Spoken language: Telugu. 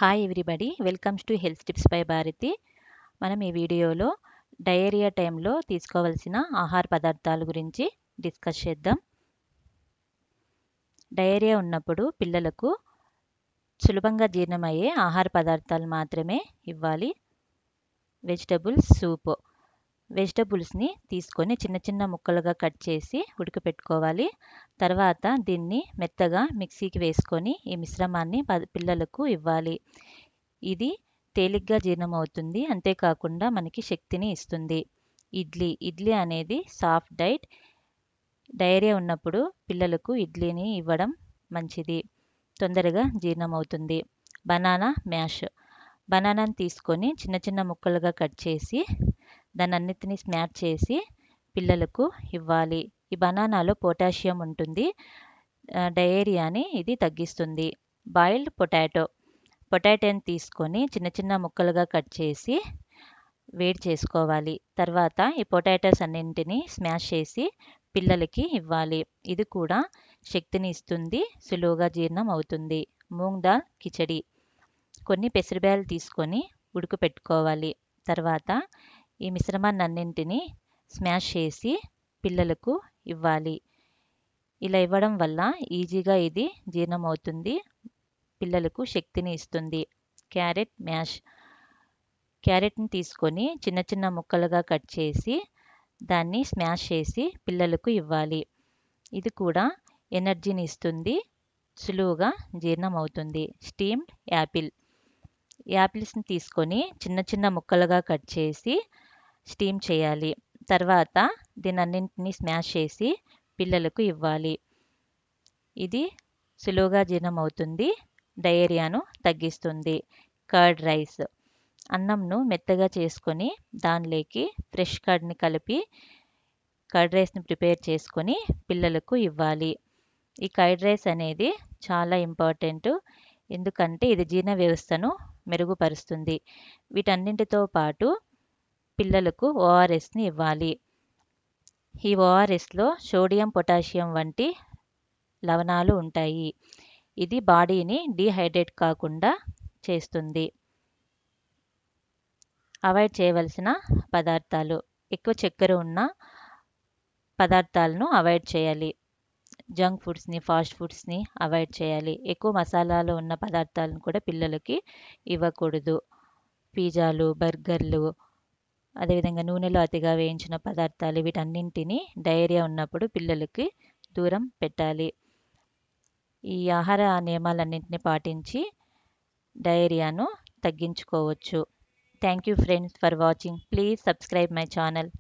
Hi everybody, welcomes to health tips by Bharati. మనం ఈ వీడియోలో డయేరియా టైంలో తీసుకోవాల్సిన ఆహార పదార్థాల గురించి డిస్కస్ చేద్దాం. డయేరియా ఉన్నప్పుడు పిల్లలకు సులభంగా జీర్ణమయ్యే ఆహార పదార్థాలు మాత్రమే ఇవ్వాలి. Vegetables soup. వెజిటబుల్స్ని తీసుకొని చిన్న చిన్న ముక్కలుగా కట్ చేసి ఉడకపెట్టుకోవాలి. తర్వాత దీన్ని మెత్తగా మిక్సీకి వేసుకొని ఈ మిశ్రమాన్ని పిల్లలకు ఇవ్వాలి. ఇది తేలిగ్గా జీర్ణమవుతుంది, అంతేకాకుండా మనకి శక్తిని ఇస్తుంది. ఇడ్లీ అనేది సాఫ్ట్ డైట్. డయేరియా ఉన్నప్పుడు పిల్లలకు ఇడ్లీని ఇవ్వడం మంచిది, తొందరగా జీర్ణమవుతుంది. Banana mash. బనానాని తీసుకొని చిన్న చిన్న ముక్కలుగా కట్ చేసి దాన్నన్నిటిని స్మాష్ చేసి పిల్లలకు ఇవ్వాలి. ఈ బనానాలో పొటాషియం ఉంటుంది, డయేరియాని ఇది తగ్గిస్తుంది. బాయిల్డ్ పొటాటోని తీసుకొని చిన్న చిన్న ముక్కలుగా కట్ చేసి వేడి చేసుకోవాలి. తర్వాత ఈ పొటాటోస్ అన్నింటినీ స్మాష్ చేసి పిల్లలకి ఇవ్వాలి. ఇది కూడా శక్తిని ఇస్తుంది, సులువుగా జీర్ణం అవుతుంది. మూంగ్ దాల్ కిచడి. కొన్ని పెసరబ్యాలు తీసుకొని ఉడకపెట్టుకోవాలి. తర్వాత ఈ మిశ్రమాన్ని అన్నింటినీ స్మాష్ చేసి పిల్లలకు ఇవ్వాలి. ఇలా ఇవ్వడం వల్ల ఈజీగా ఇది జీర్ణమవుతుంది, పిల్లలకు శక్తిని ఇస్తుంది. Carrot mash. క్యారెట్ని తీసుకొని చిన్న చిన్న ముక్కలుగా కట్ చేసి దాన్ని స్మాష్ చేసి పిల్లలకు ఇవ్వాలి. ఇది కూడా ఎనర్జీని ఇస్తుంది, సులువుగా జీర్ణం అవుతుంది. Steamed Apple. యాపిల్స్ని తీసుకొని చిన్న చిన్న ముక్కలుగా కట్ చేసి స్టీమ్ చేయాలి. తర్వాత దీనన్నింటినీ స్మాష్ చేసి పిల్లలకు ఇవ్వాలి. ఇది సులువుగా జీర్ణం అవుతుంది, డయేరియాను తగ్గిస్తుంది. Curd rice. అన్నంను మెత్తగా చేసుకొని దానిలోకి ఫ్రెష్ కర్డ్ని కలిపి కర్డ్ రైస్ని ప్రిపేర్ చేసుకొని పిల్లలకు ఇవ్వాలి. ఈ కర్డ్ రైస్ అనేది చాలా ఇంపార్టెంట్, ఎందుకంటే ఇది జీర్ణ వ్యవస్థను మెరుగుపరుస్తుంది. వీటన్నింటితో పాటు పిల్లలకు ఓఆర్ఎస్ని ఇవ్వాలి. ఈ ఓఆర్ఎస్లో సోడియం, పొటాషియం వంటి లవణాలు ఉంటాయి. ఇది బాడీని డీహైడ్రేట్ కాకుండా చేస్తుంది. అవాయిడ్ చేయవలసిన పదార్థాలు. ఎక్కువ చక్కెర ఉన్న పదార్థాలను అవాయిడ్ చేయాలి. జంక్ ఫుడ్స్ని, ఫాస్ట్ ఫుడ్స్ని అవాయిడ్ చేయాలి. ఎక్కువ మసాలాలు ఉన్న పదార్థాలను కూడా పిల్లలకి ఇవ్వకూడదు. పిజ్జాలు, బర్గర్లు, అదేవిధంగా నూనెలో అతిగా వేయించిన పదార్థాలు, వీటన్నింటినీ డయేరియా ఉన్నప్పుడు పిల్లలకి దూరం పెట్టాలి. ఈ ఆహార నియమాలన్నింటినీ పాటించి డయేరియాను తగ్గించుకోవచ్చు. Thank you friends for watching. Please subscribe my channel.